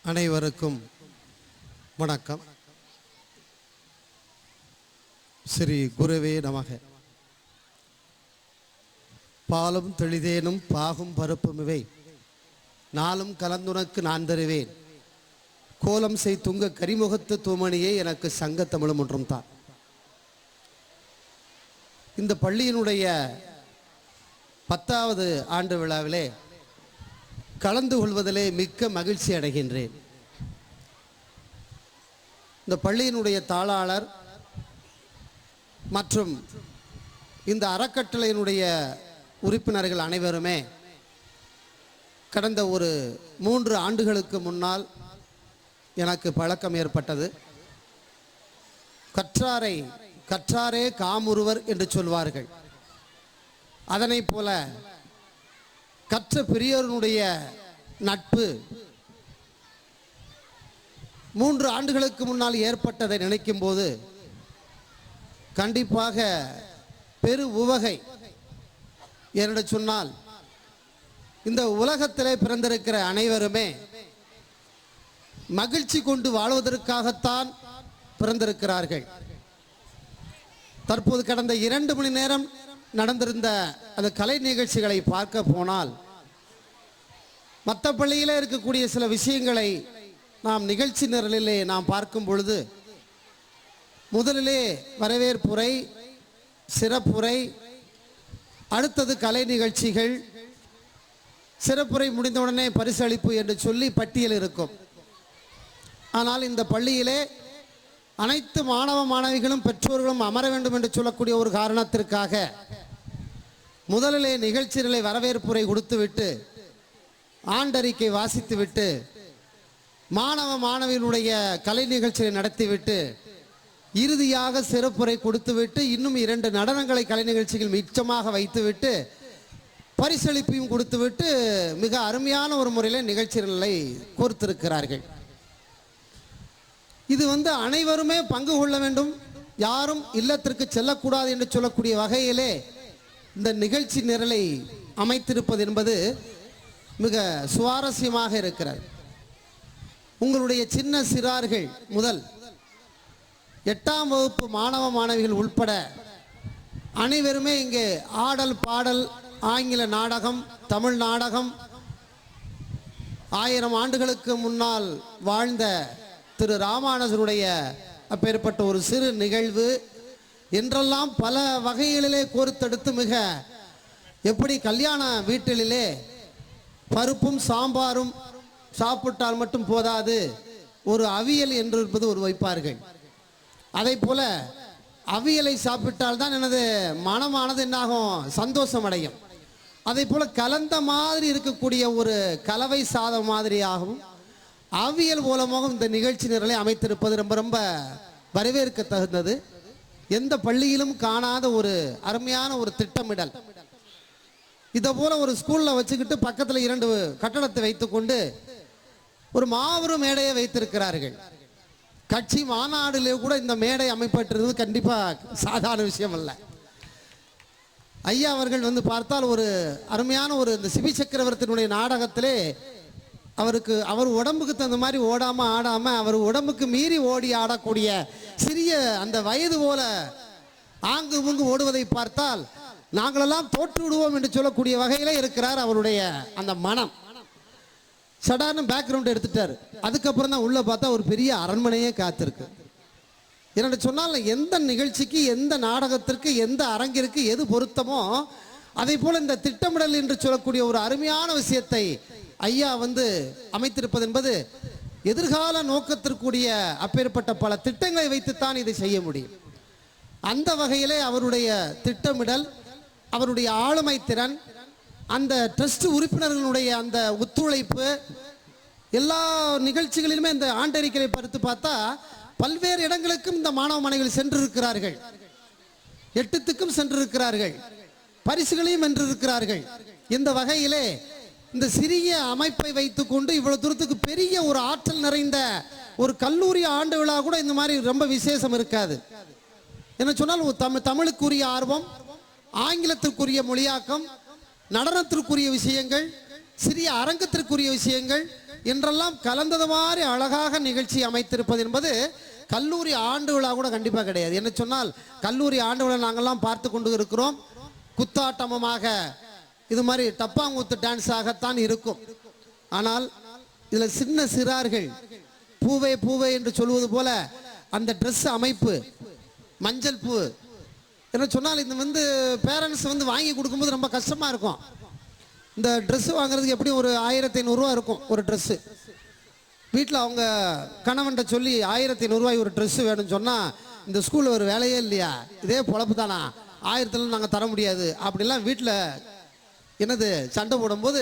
அனைவருக்கும் வணக்கம். ஸ்ரீ குருவே நமக. பாலும் தெளிதேனும் பாகும் பருப்பும் இவை நாளும் கலந்துனக்கு நான் தருவேன். கோலம் செய் துங்க கரிமுகத்து தூமணியே எனக்கு சங்க தமிழும் ஒன்றும் தான். இந்த பள்ளியினுடைய 10வது ஆண்டு விழாவிலே கலந்து கொள்வதிலே மிக்க மகிழ்ச்சி அடைகின்றேன். இந்த பள்ளியினுடைய தாளாளர் மற்றும் இந்த அறக்கட்டளையினுடைய உறுப்பினர்கள் அனைவருமே கடந்த ஒரு 3 ஆண்டுகளுக்கு முன்னால் எனக்கு பழக்கம் ஏற்பட்டது. கற்றாரே காமுறுவர் என்று சொல்வார்கள். அதனை போல கற்ற பெரியோருடைய நட்பு 3 ஆண்டுகளுக்கு முன்னால் ஏற்பட்டதை நினைக்கும் போது கண்டிப்பாக பெரு உவகை. என்று சொன்னால் இந்த உலகத்திலே பிறந்திருக்கிற அனைவருமே மகிழ்ச்சி கொண்டு வாழ்வதற்காகத்தான் பிறந்திருக்கிறார்கள். தற்போது கடந்த 2 மணி நேரம் நடந்திருந்த அந்த கலை நிகழ்ச்சிகளை பார்க்க போனால் மற்ற பள்ளியிலே இருக்கக்கூடிய சில விஷயங்களை நாம் நிகழ்ச்சி நிரலிலே நாம் பார்க்கும் பொழுது முதலிலே வரவேற்புரை, சிறப்புரை, அடுத்தது கலை நிகழ்ச்சிகள், சிறப்புரை முடிந்தவுடனே பரிசளிப்பு என்று சொல்லி பட்டியல் இருக்கும். ஆனால் இந்த பள்ளியிலே அனைத்து மாணவ மாணவிகளும் பெற்றோர்களும் அமர வேண்டும் என்று சொல்லக்கூடிய ஒரு காரணத்திற்காக முதலிலே நிகழ்ச்சிகளை வரவேற்புரை கொடுத்துவிட்டு ஆண்டறிக்கை வாசித்துவிட்டு மாணவ மாணவிகளுடைய கலை நிகழ்ச்சியை நடத்திவிட்டு இறுதியாக சிறப்புரை கொடுத்துவிட்டு இன்னும் 2 நடனங்களை கலை நிகழ்ச்சிகள் மிச்சமாக வைத்துவிட்டு பரிசளிப்பையும் கொடுத்துவிட்டு மிக அருமையான ஒரு முறையில் நிகழ்ச்சிகளை கோர்த்திருக்கிறார்கள். இது அனைவருமே பங்கு கொள்ள வேண்டும், யாரும் இல்லத்திற்கு செல்லக்கூடாது என்று சொல்லக்கூடிய வகையிலே இந்த நிகழ்ச்சி நிரலை அமைத்திருப்பது என்பது மிக சுவாரஸ்யமாக இருக்கிறது. உங்களுடைய சின்ன சிறார்கள் முதல் 8ஆம் வகுப்பு மாணவ மாணவிகள் உட்பட அனைவருமே இங்கே ஆடல், பாடல், ஆங்கில நாடகம், தமிழ் நாடகம், 1000 ஆண்டுகளுக்கு முன்னால் வாழ்ந்த திரு ராமானுஜருடைய அப்பேற்பட்ட ஒரு சிறு நிகழ்வு என்றெல்லாம் பல வகைகளிலே கோர்த்தெடுத்து மிக எப்படி கல்யாண வீட்டிலே பருப்பும் சாம்பாரும் சாப்பிட்டால் மட்டும் போதாது, ஒரு அவியல் என்று இருப்பது ஒரு வைப்பார்கள். அதை போல அவியலை சாப்பிட்டால் தான் எனது மனமானது என்னாகும், சந்தோஷம் அடையும். அதை போல கலந்த மாதிரி இருக்கக்கூடிய ஒரு கலவை சாதம் மாதிரியாகவும் அவியல் மூலமாக இந்த நிகழ்ச்சி நிரலை அமைத்திருப்பது ரொம்ப ரொம்ப வரவேற்க தகுந்தது. எந்த பள்ளியிலும் காணாத ஒரு அருமையான ஒரு திட்டமிடல். இதை போல ஒரு ஸ்கூல்ல வச்சுக்கிட்டு பக்கத்தில் 2 கட்டடத்தை வைத்துக்கொண்டு ஒரு மாபெரும் மேடையை வைத்திருக்கிறார்கள். கட்சி மாநாடுலே கூட இந்த மேடை அமைப்பட்டிருந்தது கண்டிப்பா சாதாரண விஷயம் அல்ல. ஐயா அவர்கள் பார்த்தால் ஒரு அருமையான ஒரு இந்த சிபி சக்கரவர்த்தியினுடைய நாடகத்திலே அவர் உடம்புக்கு தகுந்த மாதிரி ஓடாம ஆடாம அவர் உடம்புக்கு மீறி ஓடி ஆடக்கூடிய சிறிய அந்த வயது போல ஆங்கு முங்கு ஓடுவதை பார்த்தால் நாங்களெல்லாம் தோற்று விடுவோம் என்று சொல்லக்கூடிய வகையில இருக்கிறார் அவருடைய அந்த மனம். சடார்னு பேக்ரவுண்ட் எடுத்துட்டார். அதுக்கப்புறம் தான் உள்ள பார்த்தா ஒரு பெரிய அரண்மனையே காத்திருக்கு. என்னோட சொன்னால் எந்த நிகழ்ச்சிக்கு, எந்த நாடகத்திற்கு, எந்த அரங்கிற்கு எது பொருத்தமோ அதை போல இந்த திட்டமிடல் என்று சொல்லக்கூடிய ஒரு அருமையான விஷயத்தை ஐயா அமைத்திருப்பது என்பது எதிர்கால நோக்கத்திற்குரிய அப்பேற்பட்ட பல திட்டங்களை வைத்துத்தான் இதை செய்ய முடியும். அந்த வகையிலே அவருடைய திட்டமிடல், அவருடைய ஆளுமை திறன், அந்த ட்ரஸ்ட் உறுப்பினர்களுடைய அந்த ஒத்துழைப்பு, எல்லா நிகழ்ச்சிகளிலுமே இந்த ஆண்டறிக்கையை பார்த்து பார்த்தா பல்வேறு இடங்களுக்கும் இந்த மாணவ மாணவிகள் சென்றிருக்கிறார்கள். 8த்துக்கும் சென்றிருக்கிறார்கள், பரிசுகளையும் வென்றிருக்கிறார்கள். இந்த வகையிலே இந்த சிறிய அமைப்பை வைத்துக்கொண்டு இவ்வளவு தூரத்துக்கு பெரிய ஒரு ஆற்றல் நிறைந்த ஒரு கல்லூரி ஆண்டு விழா கூட இந்த மாதிரி ரொம்ப விசேஷம் இருக்காது. என்ன சொன்னால் தமிழுக்குரிய ஆர்வம், ஆங்கிலத்திற்குரிய மொழியாக்கம், நடனத்திற்குரிய விஷயங்கள், சிறிய அரங்கத்திற்குரிய விஷயங்கள் என்றெல்லாம் கலந்தது மாதிரி அழகாக நிகழ்ச்சி அமைத்திருப்பது என்பது கல்லூரி ஆண்டு விழா கூட கண்டிப்பாக கிடையாது. என்ன சொன்னால் கல்லூரி ஆண்டு விழா நாங்கள்லாம் பார்த்து கொண்டு இருக்கிறோம். குத்தாட்டமமாக இது மாதிரி டப்பாங்குத்து டான்ஸாகத்தான் இருக்கும். ஆனால் இதில் சின்ன சிறார்கள் பூவே பூவே என்று சொல்வது போல அந்த ட்ரெஸ் அமைப்பு, மஞ்சள் பூ என்ன சொன்னால் இந்த வந்து பேரண்ட்ஸ் வந்து வாங்கி கொடுக்கும்போது ரொம்ப கஷ்டமாக இருக்கும். இந்த ட்ரெஸ்ஸு வாங்குறதுக்கு எப்படியும் ஒரு 1500 இருக்கும் ஒரு ட்ரெஸ்ஸு. வீட்டில் அவங்க கணவன்கிட்ட சொல்லி 1500 ஒரு ட்ரெஸ்ஸு வேணும்னு சொன்னால் இந்த ஸ்கூலில் ஒரு வேலையே இல்லையா, இதே பொழப்பு தானா, 1000 நாங்கள் தர முடியாது அப்படிலாம் வீட்டில் என்னது சண்டை போடும்போது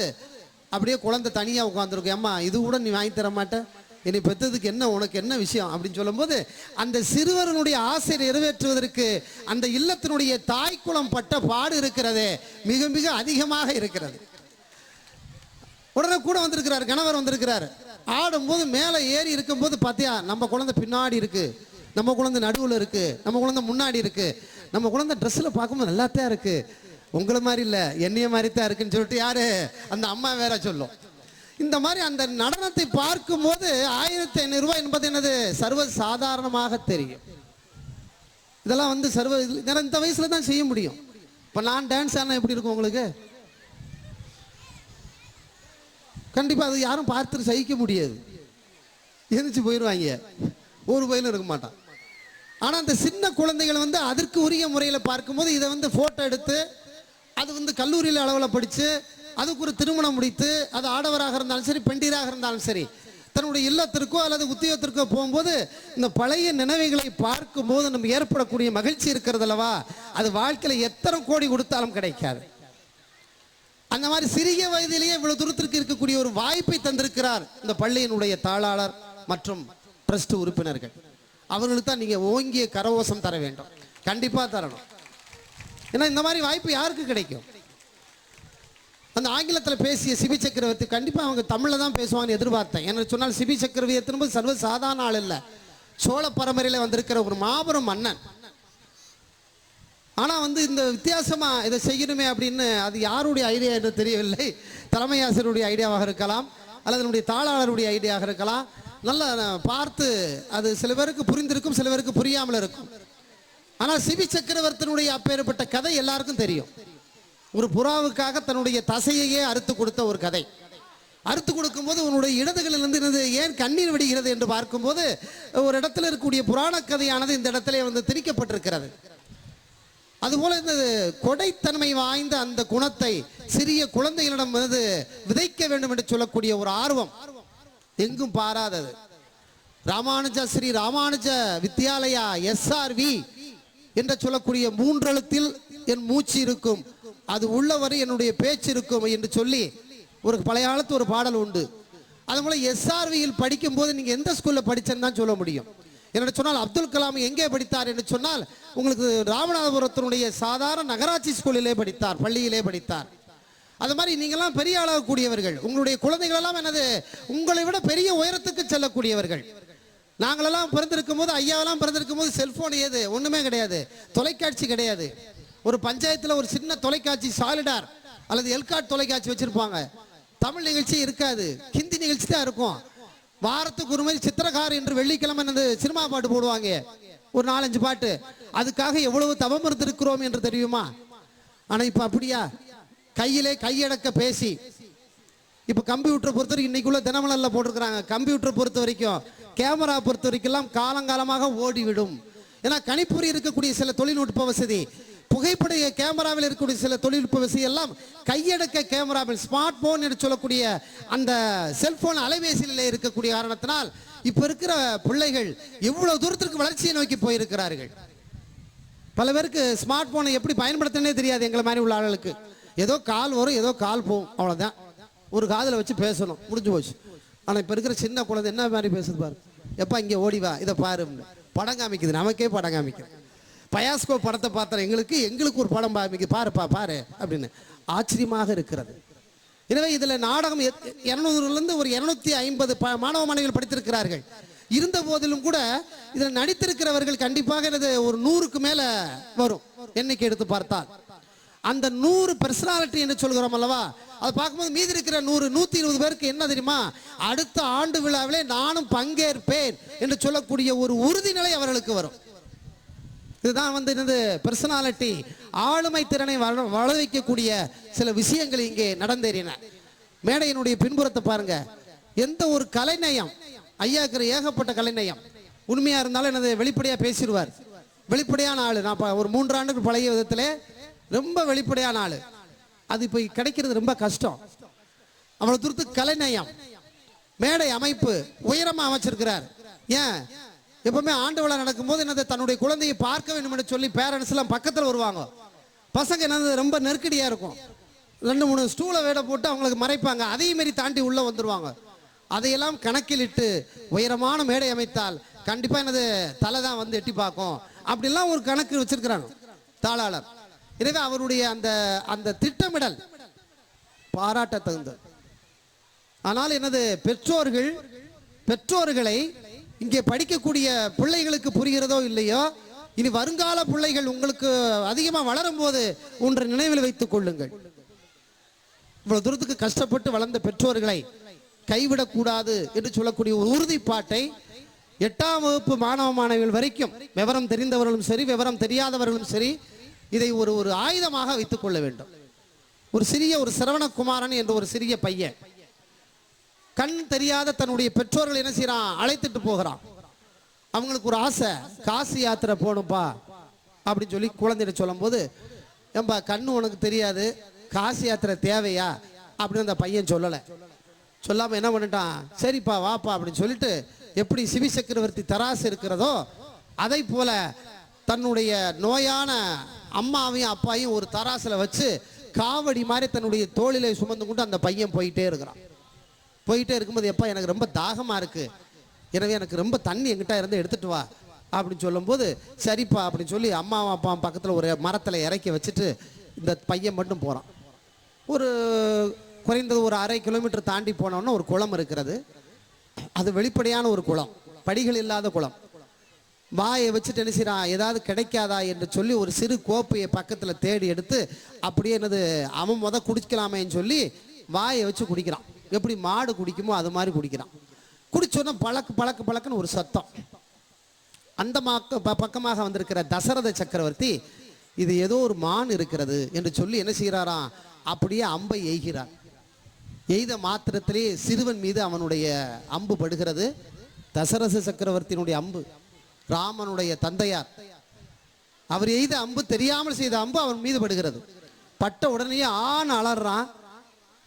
அப்படியே குழந்தை தனியாக உட்காந்துருக்கும். அம்மா இது கூட நீ வாங்கி தர மாட்டேன், என்னை பெற்றதுக்கு என்ன உனக்கு என்ன விஷயம் அப்படின்னு சொல்லும்போது அந்த சிறுவர்களுடைய ஆசை நிறைவேற்றுவதற்கு அந்த இல்லத்தினுடைய தாய்க்குளம் பட்ட பாடு இருக்கிறதே மிக மிக அதிகமாக இருக்கிறது. உடனே கூட வந்திருக்கிறார், கணவர் வந்திருக்கிறார். ஆடும்போது மேலே ஏறி இருக்கும்போது பார்த்தியா நம்ம குழந்தை பின்னாடி இருக்கு, நம்ம குழந்தை நடுவில் இருக்கு, நம்ம குழந்தை முன்னாடி இருக்கு, நம்ம குழந்தை ட்ரெஸ்ஸில் பார்க்கும்போது நல்லாத்தான் இருக்கு, உங்களை மாதிரி இல்லை என்னைய மாதிரி தான் இருக்குன்னு சொல்லிட்டு யாரு அந்த அம்மா வேற சொல்லும். இந்த மாதிரி அந்த நடனத்தை பார்க்கும்போது 1500 என்பது என்னது சர்வ சாதாரணமாக தெரியும். இதெல்லாம் வந்து இந்த வயசுல தான் செய்ய முடியும். இப்போ நான் டான்ஸ் ஆனா எப்படி இருக்கும் உங்களுக்கு? கண்டிப்பாக அது யாரும் பார்த்துட்டு சகிக்க முடியாது, எந்திரிச்சு போயிடுவாங்க, ஒரு பயிலும் இருக்க மாட்டான். ஆனால் அந்த சின்ன குழந்தைகள் வந்து அதற்கு உரிய முறையில் பார்க்கும்போது இதை வந்து ஃபோட்டோ எடுத்து அது வந்து கல்லூரியில் அளவில் படித்து அதுக்கு ஒரு திருமணம் முடித்து அது ஆடவராக இருந்தாலும் சரி பெண்டீராக இருந்தாலும் சரி தன்னுடைய இல்லத்திற்கோ அல்லது உத்தியோகத்திற்கோ போகும்போது இந்த பழைய நினைவுகளை பார்க்கும்போது நம்ம ஏற்படக்கூடிய மகிழ்ச்சி இருக்கிறது அல்லவா, அது வாழ்க்கையில் எத்தனை கோடி கொடுத்தாலும் கிடைக்காது. அந்த மாதிரி சிறிய வயதிலேயே இவ்வளவு தூரத்திற்கு இருக்கக்கூடிய ஒரு வாய்ப்பை தந்திருக்கிறார் இந்த பள்ளியினுடைய தாளாளர் மற்றும் ட்ரஸ்ட் உறுப்பினர்கள். அவர்களுக்கு தான் நீங்கள் ஓங்கிய கரவோசம் தர வேண்டும், கண்டிப்பாக தரணும். ஏன்னா இந்த மாதிரி வாய்ப்பு யாருக்கு கிடைக்கும்? அந்த ஆங்கிலத்தில் பேசிய சிபி சக்கரவர்த்தி கண்டிப்பாக அவங்க தமிழில் தான் பேசுவாங்கன்னு எதிர்பார்த்தேன். என்ன சொன்னால் சிபி சக்கரவர்த்தி திரும்ப சர்வ சாதாரண ஆள் இல்லை, சோழ பரம்பரையில் வந்திருக்கிற ஒரு மாபெரும் மன்னன். ஆனால் வந்து இந்த வித்தியாசமாக இதை செய்யணுமே அப்படின்னு அது யாருடைய ஐடியா என்று தெரியவில்லை. தலைமை ஆசிரியருடைய ஐடியாவாக இருக்கலாம் அல்லது நம்முடைய தாளாளருடைய ஐடியாவாக இருக்கலாம். நல்லா பார்த்து அது சில பேருக்கு புரிந்திருக்கும், சில பேருக்கு புரியாமல் இருக்கும். ஆனால் சிபி சக்கரவர்த்தியினுடைய அப்பேற்பட்ட கதை எல்லாருக்கும் தெரியும். ஒரு புறாவுக்காக தன்னுடைய தசையையே அறுத்து கொடுத்த ஒரு கதை. அறுத்து கொடுக்கும்போது உன்னுடைய இடதுகளிலிருந்து ஏன் கண்ணீர் விடுகிறது என்று பார்க்கும்போது ஒரு இடத்துல இருக்கக்கூடிய புராண கதையானது இந்த இடத்துல வந்து திணிக்கப்பட்டிருக்கிறது. அதுபோல இந்த கொடைத்தன்மை வாய்ந்த அந்த குணத்தை சிறிய குழந்தைகளிடம் வந்து விதைக்க வேண்டும் என்று சொல்லக்கூடிய ஒரு ஆர்வம் எங்கும் பாராதது. ஸ்ரீ ராமானுஜ வித்யாலயா SRV என்று சொல்லக்கூடிய 3 எழுத்தில் என் மூச்சு இருக்கும், அது உள்ளவரை என்னுடைய பேச்சு இருக்கும் என்று சொல்லி ஒரு பழைய காலத்து ஒரு பாடல் உண்டு. அதுபோல SRVயில் படிக்கும் போது நீங்க எந்த ஸ்கூல்ல படிச்சேன்னு தான் சொல்ல முடியும். என்ன சொன்னால் அப்துல் கலாம் எங்கே படித்தார் என்று சொன்னால் உங்களுக்கு ராமநாதபுரத்தினுடைய சாதாரண நகராட்சி ஸ்கூலிலே படித்தார், பள்ளியிலே படித்தார். அது மாதிரி நீங்கள்லாம் பெரிய ஆளாகக்கூடியவர்கள், உங்களுடைய குழந்தைகள் எல்லாம் என்னது உங்களை விட பெரிய உயரத்துக்கு செல்லக்கூடியவர்கள். நாங்களெல்லாம் பிறந்திருக்கும் போது, ஐயாவெல்லாம் பிறந்திருக்கும் போது செல்போன் ஏது ஒன்றுமே கிடையாது, தொலைக்காட்சி கிடையாது. ஒரு பஞ்சாயத்தில் ஒரு சின்ன தொலைக்காட்சி சாலிடார் அல்லது எல்காட் தொலைக்காட்சி வச்சிருப்பாங்க. தமிழ் நிகழ்ச்சி இருக்காது, ஹிந்தி நிகழ்ச்சி தான் இருக்கும். வாரத்துக்கு ஒரு மாதிரி சித்திரகார் என்று வெள்ளிக்கிழமை சினிமா பாட்டு போடுவாங்க, ஒரு 4-5 பாட்டு. அதுக்காக எவ்வளவு தவம் இருந்திருக்கிறோம் என்று தெரியுமா? ஆனால் இப்போ அப்படியா? கையிலே கையடக்க பேசி இப்போ கம்ப்யூட்டரை பொறுத்த வரைக்கும் இன்னைக்குள்ள தினமலரில் போட்டிருக்கிறாங்க, கம்ப்யூட்டரை பொறுத்த வரைக்கும் கேமரா பொறுத்த வரைக்கும் காலங்காலமாக ஓடிவிடும். ஏன்னா கணிப்பொறி இருக்கக்கூடிய சில தொழில்நுட்ப வசதி, புகைப்பட கேமராவில் இருக்கக்கூடிய சில தொழில்நுட்ப வசதி எல்லாம் கையடக்க கேமராவில் ஸ்மார்ட் போன் என்று சொல்லக்கூடிய அந்த செல்போன் அலைபேசியிலே இருக்கக்கூடிய காரணத்தினால் இப்ப இருக்கிற பிள்ளைகள் எவ்வளவு தூரத்திற்கு வளர்ச்சியை நோக்கி போயிருக்கிறார்கள். பல பேருக்கு ஸ்மார்ட் போனை எப்படி பயன்படுத்தனே தெரியாது. எங்களை மாதிரி உள்ள ஆளுகளுக்கு ஏதோ கால் வரும், ஏதோ கால் போகும், அவ்வளவுதான். ஒரு காதில் வச்சு பேசணும், முடிஞ்சு போச்சு. ஆனால் இப்போ இருக்கிற சின்ன குழந்தை என்ன மாதிரி பேசுது பாரு, எப்பா இங்கே ஓடிவா இதை பாரு, படம் காமிக்குது, நமக்கே படம் காமிக்குது. பயாஸ்கோ படத்தை பார்த்தா எங்களுக்கு ஒரு படம் காமிக்குது, பாருப்பா பாரு அப்படின்னு ஆச்சரியமாக இருக்கிறது. எனவே இதில் நாடகம் 200லேருந்து ஒரு 250 மாணவ மாணவிகள் படித்திருக்கிறார்கள். இருந்த போதிலும் கூட இதில் நடித்திருக்கிறவர்கள் கண்டிப்பாக ஒரு 100க்கு மேலே வரும் எண்ணிக்கை எடுத்து பார்த்தால். அந்த 100 பர்சனாலிட்டி என்று சொல்கிறோம் அல்லவா, அதை பார்க்கும்போது மீதி இருக்கிற 120 பேருக்கு என்ன தெரியுமா, அடுத்த ஆண்டு விழாவிலே நானும் பங்கேற்பேன் என்று சொல்லக்கூடிய ஒரு உறுதிநிலை அவர்களுக்கு வரும். இதுதான் என்னது பர்சனாலிட்டி, ஆளுமை திறனை வளர வைக்கக்கூடிய சில விஷயங்கள் இங்கே நடந்தேறின. மேடையினுடைய பின்புறத்தை பாருங்க, எந்த ஒரு கலைநயம், ஐயா இருக்கிற ஏகப்பட்ட கலைநயம். உண்மையா இருந்தாலும் என்னது வெளிப்படையா பேசிடுவார், வெளிப்படையான ஆளு. நான் ஒரு 3 ஆண்டுக்கு பழைய விதத்திலே ரொம்ப வெளிப்படையான ஆளு. அது இப்போ கிடைக்கிறது ரொம்ப கஷ்டம். அவ்வளவு தூரத்துக்கு கலைநயம், மேடை அமைப்பு உயரமா அமைச்சிருக்கிறார். ஏன் எப்பவுமே ஆண்டு விழா நடக்கும்போது என்னது தன்னுடைய குழந்தையை பார்க்க வேண்டும் என்று சொல்லி பேரண்ட்ஸ் எல்லாம் பக்கத்தில் வருவாங்க. பசங்க என்னது ரொம்ப நெருக்கடியா இருக்கும், 2-3 ஸ்டூலை வேட போட்டு அவங்களுக்கு மறைப்பாங்க, அதையும் மாரி தாண்டி உள்ள வந்துருவாங்க. அதையெல்லாம் கணக்கிலிட்டு உயரமான மேடை அமைத்தால் கண்டிப்பா என்னது தலை தான் எட்டி பார்க்கும், அப்படிலாம் ஒரு கணக்கு வச்சிருக்கிறாங்க தாளாளர். எனவே அவருடைய அந்த அந்த திட்டமிடல் பாராட்ட தகுந்தது. ஆனால் என்னது பெற்றோர்களை இங்கே படிக்கக்கூடிய பிள்ளைகளுக்கு புரிகிறதோ இல்லையோ, இனி வருங்கால பிள்ளைகள் உங்களுக்கு அதிகமாக வளரும் போது ஒன்றை நினைவில் வைத்துக் கொள்ளுங்கள். இவ்வளவு தூரத்துக்கு கஷ்டப்பட்டு வளர்ந்த பெற்றோர்களை கைவிடக்கூடாது என்று சொல்லக்கூடிய ஒரு உறுதிப்பாட்டை 8ஆம் வகுப்பு மாணவ மாணவிகள் வரைக்கும், விவரம் தெரிந்தவர்களும் சரி விவரம் தெரியாதவர்களும் சரி, இதை ஒரு ஆயுதமாக வைத்துக் கொள்ள வேண்டும். ஒரு சரவணகுமாரன் என்ற ஒரு சிறிய பையன் கண் தெரியாத தன்னுடைய பெற்றோர்கள் என்ன செய்யறான், அழைத்துட்டு போகிறான். அவங்களுக்கு ஒரு ஆசை, காசி யாத்திரை போகணும்பா அப்படின்னு சொல்லி குழந்தைகிட்ட சொல்லும் போது, ஏம்பா கண்ணு உனக்கு தெரியாது, காசி யாத்திரை தேவையா அப்படின்னு அந்த பையன் சொல்லாம என்ன பண்ணிட்டான், சரிப்பா வாப்பா அப்படின்னு சொல்லிட்டு, எப்படி சிவி சக்கரவர்த்தி தராசு இருக்கிறதோ அதை போல தன்னுடைய நோயான அம்மாவையும் அப்பாவையும் ஒரு தராசுல வச்சு காவடி மாதிரி தன்னுடைய தோளிலே சுமந்து கொண்டு அந்த பையன் போயிட்டே இருக்கிறான். போயிட்டே இருக்கும்போது, எப்பா எனக்கு ரொம்ப தாகமா இருக்கு, எனவே எனக்கு ரொம்ப தண்ணி எங்கிட்ட இருந்து எடுத்துட்டு வா அப்படின்னு சொல்லும்போது, சரிப்பா அப்படின்னு சொல்லி அம்மாவும் அப்பாவும் பக்கத்தில் ஒரு மரத்தில் இறக்கி வச்சுட்டு இந்த பையன் மட்டும் போகிறான். ஒரு குறைந்தது ஒரு 1/2 கிலோமீட்டர் தாண்டி போனோன்னா ஒரு குளம் இருக்கிறது. அது வெளிப்படையான ஒரு குளம், படிகள் இல்லாத குளம். வாயை வச்சுட்டு என்ன செய்யறான், ஏதாவது கிடைக்காதா என்று சொல்லி ஒரு சிறு கோப்பையை பக்கத்தில் தேடி எடுத்து அப்படியே என்னது அவன் குடிக்கலாமேன்னு சொல்லி வாயை வச்சு குடிக்கிறான். எப்படி மாடு குடிக்குமோ அது மாதிரி குடிக்கிறான். குடிச்சோன்னா பழக்குன்னு ஒரு சத்தம். அந்த பக்கமாக வந்திருக்கிற தசரத சக்கரவர்த்தி, இது ஏதோ ஒரு மான் இருக்கிறது என்று சொல்லி என்ன செய்கிறாராம், அப்படியே அம்பை எய்கிறார். எய்த மாத்திரத்திலே சிறுவன் மீது அவனுடைய அம்பு படுகிறது. தசரத சக்கரவர்த்தியினுடைய அம்பு, ராமனுடைய தந்தையார், அவர் எய்த அம்பு, தெரியாமல் செய்த அம்பு அவன் மீது படுகிறது. பட்ட உடனேயே அலறான்.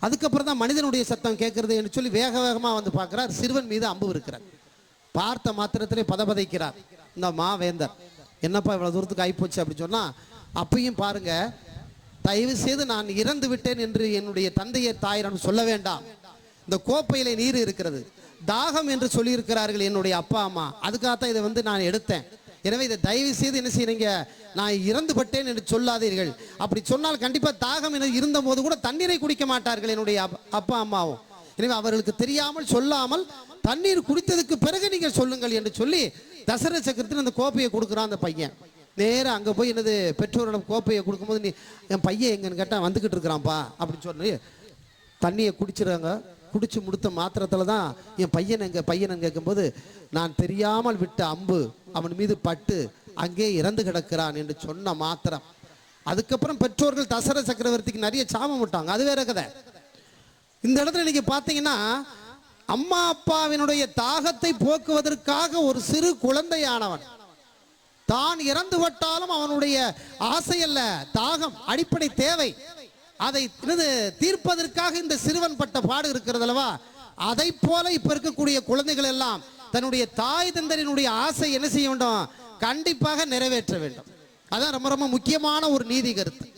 அதுக்கப்புறம் தான் மனிதனுடைய சத்தம் கேட்கறது என்று சொல்லி வேக வேகமாக வந்து பார்க்கிறார். சிறுவன் மீது அம்பு இருக்கிறார். பார்த்த மாத்திரத்திலே பதபதைக்கிறார் இந்த மாவேந்தர். என்னப்பா இவ்வளவு தூரத்துக்கு ஆயிப்போச்சு அப்படின்னு சொன்னா, அப்பையும் பாருங்க, தயவு செய்து நான் இறந்து விட்டேன் என்று என்னுடைய தந்தையை தாயிடம் சொல்ல வேண்டாம். இந்த கோப்பையிலே நீர் இருக்கிறது, தாகம் என்று சொல்லி இருக்கிறார்கள் என்னுடைய அப்பா அம்மா, அதுக்காகத்தான் இதை நான் எடுத்தேன். எனவே இதை தயவு செய்து என்ன செய்யுங்க, நான் இறந்து பட்டேன் என்று சொல்லாதீர்கள். அப்படி சொன்னால் கண்டிப்பா தாகம் இருந்த போது கூட தண்ணீரை குடிக்க மாட்டார்கள் என்னுடைய அப்பா அம்மாவும். எனவே அவர்களுக்கு தெரியாமல் சொல்லாமல் தண்ணீர் குடித்ததுக்கு பிறகு நீங்கள் சொல்லுங்கள் என்று சொல்லி தசரத சக்கரத்தில் அந்த கோப்பையை கொடுக்குறான். அந்த பையன் நேரம் அங்கே போய் என்னது பெற்றோரிடம் கோப்பையை கொடுக்கும்போது, நீ என் பையன் எங்கன்னு கேட்டால் வந்துக்கிட்டு இருக்கிறான்ப்பா அப்படின்னு சொல்லி தண்ணியை குடிச்சிடறாங்க. குடிச்சு முடித்த மாத்திரத்தில் தான் என் பையன் கேட்கும்போது, நான் தெரியாமல் விட்ட அம்பு அவன் மீது பட்டு அங்கே இறந்து கிடக்கிறான் என்று சொன்ன மாத்திரம். அதுக்கப்புறம் பெற்றோர்கள் தசரத சக்கரவர்த்திக்கு நிறைய சாபம் விட்டாங்க, அது வேற கதை. இந்த இடத்துல நீங்க பார்த்தீங்கன்னா, அம்மா அப்பாவினுடைய தாகத்தை போக்குவதற்காக ஒரு சிறு குழந்தையானவன் தான் இறந்து விட்டாலும் அவனுடைய ஆசை அல்ல, தாகம், அடிப்படை தேவை, அதை தீர்ப்பதற்காக இந்த சிறுவன் பட்ட பாடு இருக்கிறது அல்லவா. அதை போல இப்ப இருக்கக்கூடிய குழந்தைகள் எல்லாம் தன்னுடைய தாய் தந்தரினுடைய ஆசை என்ன செய்ய வேண்டும், கண்டிப்பாக நிறைவேற்ற வேண்டும். அதான் ரொம்ப ரொம்ப முக்கியமான ஒரு நீதி கருத்து.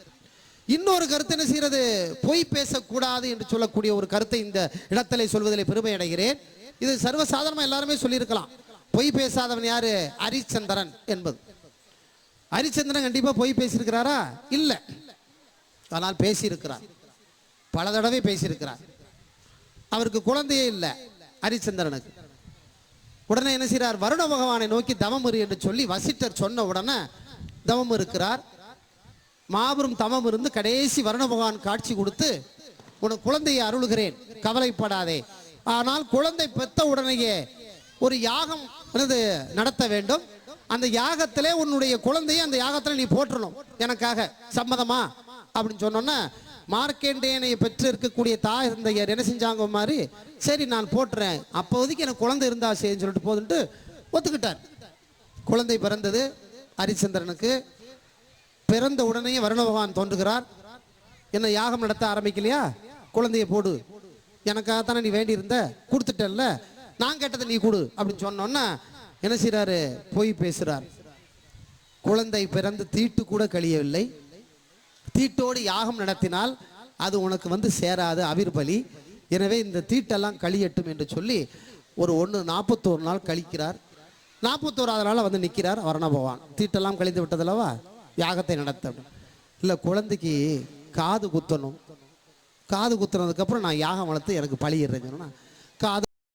இன்னொரு கருத்து என்ன செய்யறது, பொய் பேசக்கூடாது என்று சொல்லக்கூடிய ஒரு கருத்தை இந்த இடத்திலே சொல்வதிலே பெருமை அடைகிறேன். இது சர்வசாதாரணமா எல்லாருமே சொல்லியிருக்கலாம். பொய் பேசாதவன் யாரு, ஹரிச்சந்திரன் என்பது. ஹரிச்சந்திரன் கண்டிப்பா பொய் பேசியிருக்கிறாரா, இல்ல, ஆனால் பேசியிருக்கிறார், பல தடவை பேசியிருக்கிறார். அவருக்கு குழந்தையே இல்லை ஹரிச்சந்திரனுக்கு. உடனே என்ன செய்கிறார், வருண பகவானை நோக்கி தவம் இரு என்று சொல்லி வசிட்டர் சொன்ன உடனே தவம் இருக்கிறார். மாபெரும் தவம் இருந்து கடைசி வருண பகவான் காட்சி கொடுத்து உனக்கு குழந்தையை அருளுகிறேன், கவலைப்படாதே. ஆனால் குழந்தை பெத்த உடனேயே ஒரு யாகம் நடத்த வேண்டும். அந்த யாகத்திலே உன்னுடைய குழந்தையை அந்த யாகத்தில் நீ போற்றணும், எனக்காக சம்மதமா அப்படின்னு சொன்னோன்னா, மார்க்கண்டேயனை பெற்று இருக்கக்கூடிய தாய் தந்தையர் என்ன செஞ்சாங்க மாதிரி, சரி நான் போட்டுறேன், அப்போதைக்கு எனக்கு குழந்தை இருந்தா சரின்னு சொல்லிட்டு போதுன்ட்டு ஒத்துக்கிட்டார். குழந்தை பிறந்தது ஹரிச்சந்திரனுக்கு. பிறந்த உடனே வருண பகவான் தோன்றுகிறார். என்ன யாகம் நடத்த ஆரம்பிக்கலையா, குழந்தைய போடு, எனக்காகத்தானே நீ வேண்டி இருந்த, கொடுத்துட்டல்ல, நான் கேட்டதை நீ கொடு அப்படின்னு சொன்னோன்னா என்ன செய்யறாரு, போய் பேசுறார். குழந்தை பிறந்து தீட்டு கூட கழியவில்லை. தீட்டோடு யாகம் நடத்தினால் அது உனக்கு சேராது, அவிர்பலி. எனவே இந்த தீட்டெல்லாம் கழியட்டும் என்று சொல்லி ஒரு 41 நாள் கழிக்கிறார். 41வது நாள் நிற்கிறார் வருண பகவான். தீட்டெல்லாம் கழிந்து விட்டதல்லவா, யாகத்தை நடத்த இல்லை, குழந்தைக்கு காது குத்தணும், காது குத்துனதுக்கப்புறம் நான் யாகம் வளர்த்து எனக்கு பழகிடுறேன்னு சொன்னா, காது